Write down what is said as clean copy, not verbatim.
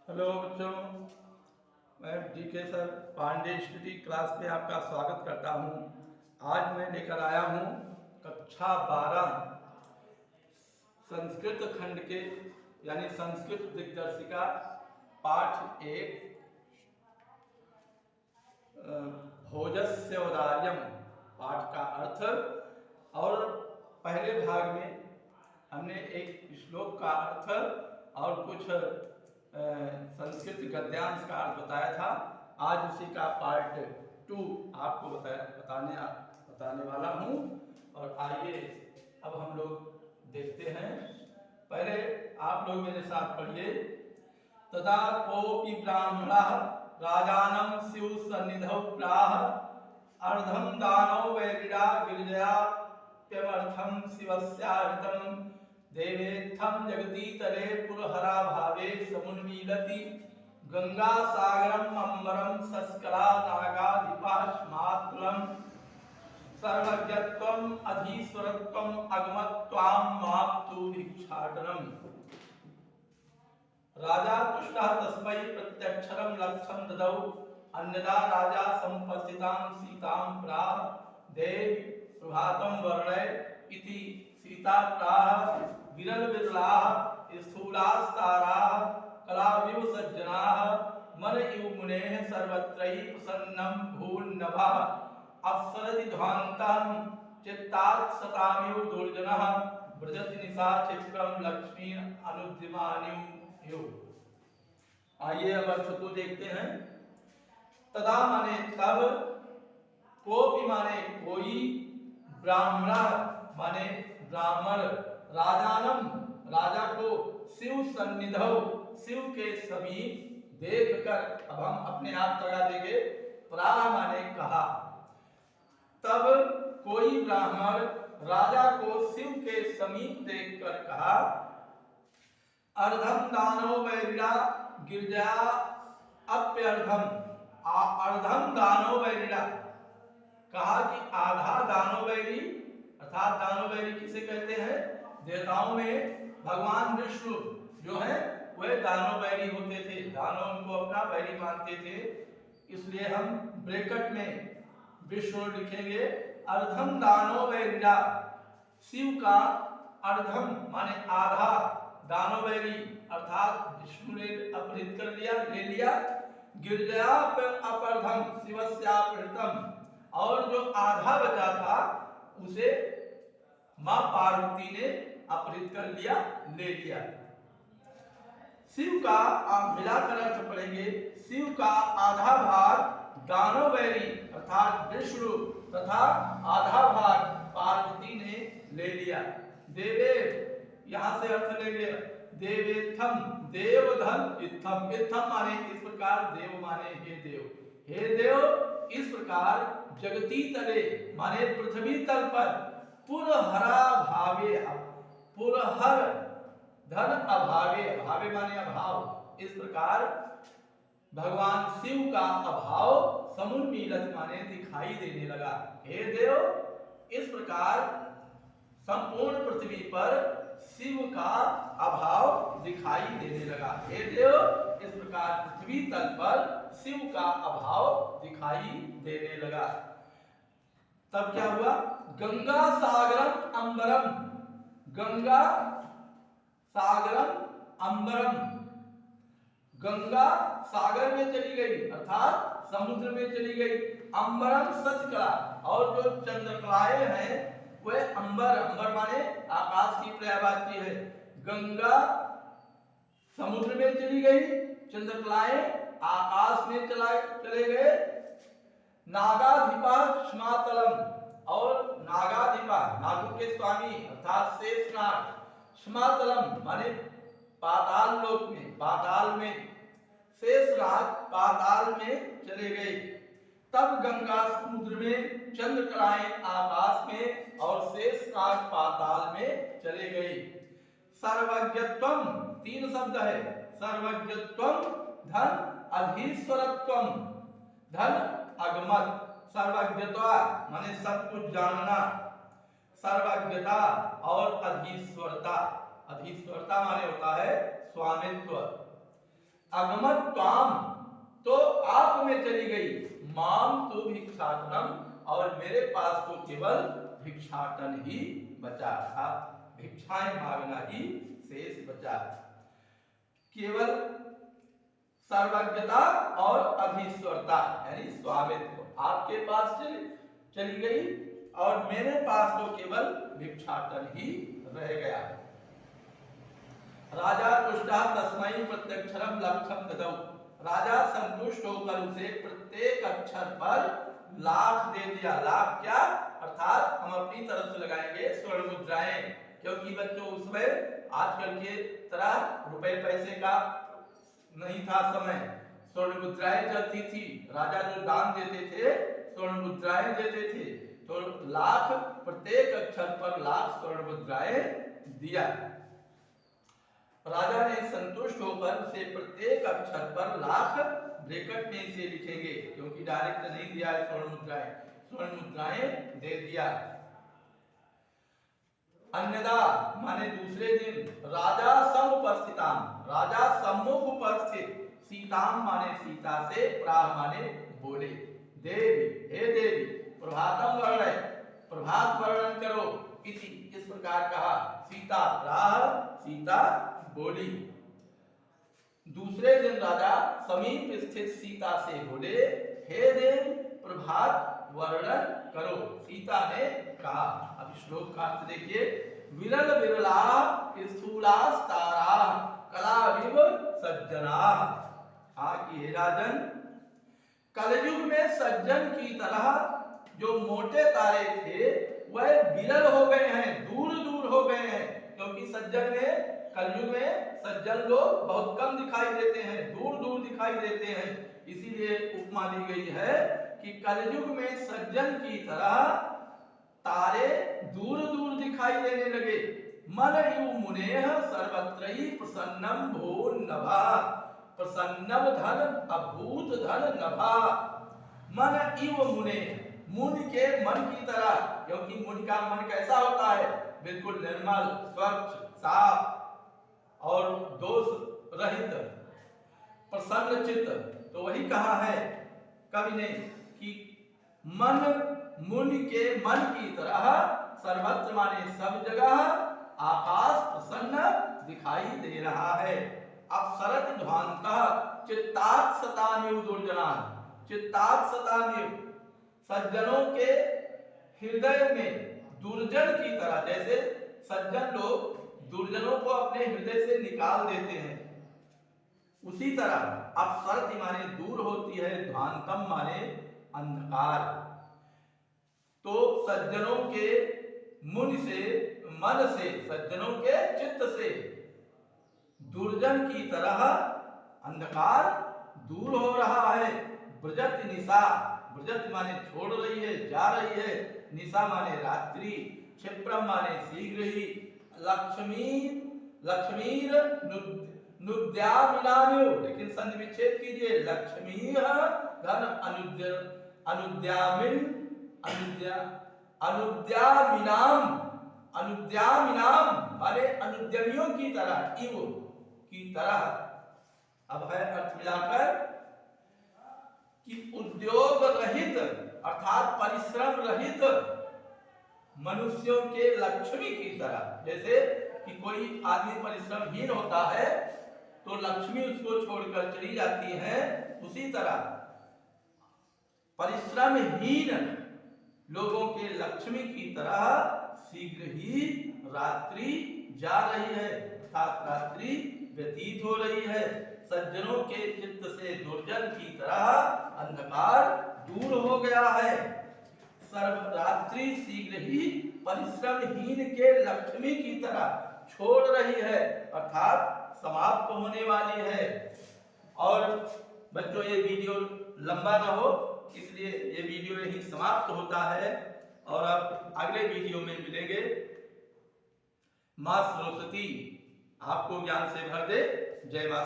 Hello बच्चों, मैं DK sir Pandey study class में आपका स्वागत करता हूं। आज मैं लेकर आया हूं कक्षा 12 संस्कृत खंड के यानी संस्कृत दिग्दर्शिका पाठ 1 भोजस्योदार्यम पाठ का अर्थ। और पहले भाग में हमने एक श्लोक का अर्थ और कुछ संस्कृत गद्यांश का अर्थ बताया था। आज उसी का पार्ट 2 आपको बताने वाला हूँ। और आइए अब हम लोग देखते हैं। पहले आप लोग मेरे साथ पढ़िए। तदा कोपि ब्राह्मणः राजानं स्युः सन्निधौ प्राह अर्धं दानौ वैरिणा गिरिजाप्यमर्थं शिवस्याहृतं देवेत्थं जगतीतले पुरहरा भावे समुन्मीलति गंगा सागरम अम्बरम सस्करा नागाधिपाश्मातुलम सर्वज्ञत्वम अधीश्वरत्वम अगमत्वां माप्तु भिक्षाटनम। राजा तुष्टः तस्मै प्रत्यक्षरं लक्षं ददौ अन्यदा राजा संपस्थितां सीतां प्राह देवी प्रभातं वर्णय इति सीता प्राह विरल विरलाः स्थूलास्ताराः कलाविव सज्जनाः मन इव मुनेः सर्वत्रैः प्रसन्नं भूर्नभः अप्सरति ध्वान्तं चित्तात् सतामिव दुर्जनः व्रजति निशा क्षिप्रं लक्ष्मी अनुद्यमान्यु। आइए अब अर्थ को देखते हैं। तदा माने तब, कोपि माने कोई, ब्राह्मण माने ब्राह्मण, राजानम राजा को, शिव सन्निधौ शिव के समीप देखकर, अब हम अपने आप लगा देंगे, प्राह माने कहा। तब कोई ब्राह्मण राजा को शिव के समीप देखकर कहा, अर्धम दानो वैरिणा गिरजा अप्यर्धम। अर्धम दानो वैरिणा कहा कि आधा दानवैरी, अर्थात दानवैरी किसे कहते हैं? देवताओं में भगवान विष्णु जो है वह दानवैरी होते थे। दानव उनको अपना वैरी मानते थे, इसलिए हम ब्रैकेट में विष्णु लिखेंगे। अर्धम दानवैरिणा, शिव का अर्धम माने आधा दानवैरी अर्थात विष्णु ने अपहृत कर लिया, ले लिया। गिरजा अपरधम शिवस्यापहृतम, और जो आधा बचा था उसे मां पार्वती ने अपहृत कर लिया, ले लिया। शिव का आप मिलाकर अर्थ पढ़ेंगे। शिव का आधा भाग दानवैरी अर्थात विष्णु तथा आधा भाग पार्वती ने ले लिया। देवे यहां से अर्थ लेंगे देवेत्थम, देवधन इत्थम। इत्थम माने इस प्रकार, देव माने हे देव, हे देव इस प्रकार जगती तले माने पृथ्वी तल पर पुरहरा भावे, पुरहर धन अभावे, भावे माने अभाव, इस प्रकार भगवान शिव का अभाव समुन्मीलत माने दिखाई देने लगा। हे देव इस प्रकार संपूर्ण पृथ्वी पर शिव का अभाव दिखाई देने लगा। हे देव इस प्रकार पृथ्वी तल पर शिव का अभाव दिखाई देने लगा। तब क्या हुआ? गंगा सागरम अंबरम, गंगा सागरम अंबरम, गंगा सागर में चली गई अर्थात समुद्र में चली गई। अंबरम सचकला, और जो चंद्रकलाएं हैं वह अंबर, अंबर माने आकाश की पर्यायवाची है। गंगा समुद्र में चली गई, चंद्रकलाएं आकाश में चले गए। नागाधिपा स्मातलम, और नागाधिपा नागों के स्वामी अर्थात शेषनाग, स्मातलम माने पाताल लोक में, पाताल में, शेषनाग पाताल में चले गए। तब गंगा समुद्र में, चंद्रकलाएं आकाश में और शेषनाग पाताल में चले गए। सर्वज्ञत्वम, तीन शब्द है, सर्वज्ञत्वम धन अधीश्वरत्वम, धन अगमत। सर्वज्ञता माने सब कुछ जानना, सर्वज्ञता और अधीश्वरता, अधीश्वरता माने होता है स्वामित्व। अगमत त्वाम, तो आप में चली गई, माम तो भिक्षाटनम, और मेरे पास तो केवल भिक्षाटन ही बचा था, भिक्षाएं मांगना ही शेष बचा। केवल सर्वज्ञता और अधीश्वरता यानी स्वामित्व आपके पास चली गई, और मेरे पास तो केवल भिक्षाटन ही रह गया। राजा तुष्टा तस्मै प्रत्यक्षरम लक्षम ददौ, राजा संतुष्ट होकर उसे प्रत्येक अक्षर पर लाख दे दिया। लाख क्या, अर्थात हम अपनी तरफ से लगाएंगे स्वर्ण मुद्राएं, क्योंकि बच्चों उसमें आजकल के तरह रुपए पैसे का नहीं था समय, स्वर्ण मुद्राएं चलती थी। राजा जो दान देते थे स्वर्ण मुद्राएं देते थे, तो लाख, प्रत्येक अक्षर पर लाख स्वर्ण मुद्राएं दिया। राजा ने संतुष्ट होकर उसे प्रत्येक अक्षर पर लाख ब्रैकेट में से लिखेंगे, क्योंकि डायरेक्ट नहीं दिया है स्वर्ण मुद्राएं, स्वर्ण मुद्राएं दे दिया। अन्यदा माने दूसरे दिन, राजा समुपस्थिताम, राजा सम्मुख उपस्थित, सीताम माने सीता से, प्राह माने बोले, देवी हे देवी, प्रभातम वर्णय, प्रभात वर्णन करो, इति इस प्रकार कहा। सीता प्राह, सीता बोली। दूसरे दिन राजा समीप स्थित सीता से बोले, हे देव प्रभात वर्णन करो, सीता ने कहा। अब श्लोक का अर्थ देखिए, विरल विरला स्थूलास्तारा कलाविव सज्जना, कि हे राजन, कलयुग में सज्जन की तरह जो मोटे तारे थे वह विरल हो गए हैं, दूर दूर हो गए हैं, क्योंकि सज्जन में, कलयुग में सज्जन लोग बहुत कम दिखाई देते हैं, दूर दूर दिखाई देते हैं। इसीलिए उपमा दी गई है कि कलयुग में सज्जन की तरह तारे दूर दूर दिखाई देने लगे। मन यु मुनेह सर्वत्र ही प्रसन्नम भो नभा, प्रसन्नम धन अभूत धन नभा। मन इव मुने, मुनि के मन की तरह, क्योंकि मुनि का मन कैसा होता है, बिल्कुल निर्मल, स्वच्छ, साफ और दोष रहित, प्रसन्न चित्त। तो वही कहा है कवि ने कि मन मुनि के मन की तरह, सर्वत्र माने सब जगह, आकाश प्रसन्न दिखाई दे रहा है। अब शरत ध्वांतः चित्तात्सतानिव दुर्जना, चित्तात्सतानिव, सज्जनों के हृदय में दुर्जन की तरह, जैसे सज्जन लोग दुर्जनों को अपने हृदय से निकाल देते हैं, उसी तरह अब शरत माने दूर होती है, ध्वांतम माने अंधकार। तो सज्जनों के मन से, सज्जनों के चित्त से दुर्जन की तरह अंधकार दूर हो रहा है। ब्रजत निशा, ब्रजत माने छोड़ रही है, जा रही है, निशा माने रात्रि, क्षिप्रम माने शीघ्र ही, लक्ष्मीर नुद्यामिनाम्यो, लेकिन संधि विच्छेद कीजिए, लक्ष्मी धन अनुद्यामिनाम माने अनुद्यमियों की तरह, इव की तरह। अब है अर्थ मिलाकर कि उद्योग रहित अर्थात परिश्रम रहित मनुष्यों के लक्ष्मी की तरह। जैसे कि कोई आदमी परिश्रमहीन होता है तो लक्ष्मी उसको छोड़कर चली जाती है, उसी तरह परिश्रमहीन लोगों के लक्ष्मी की तरह शीघ्र ही रात्रि जा रही है, अर्थात रात्रि व्यतीत हो रही है। सज्जनों के चित्त से दुर्जन की तरह अंधकार दूर हो गया है। सर्वरात्रि शीघ्र ही परिश्रमहीन के लक्ष्मी की तरह छोड़ रही है, अर्थात समाप्त होने वाली है। और बच्चों ये वीडियो लंबा ना हो, इसलिए ये वीडियो यही समाप्त होता है, और अब अगले वीडियो में मिलेंगे। मां सरस्वती आपको ज्ञान से भर दे। जय मां।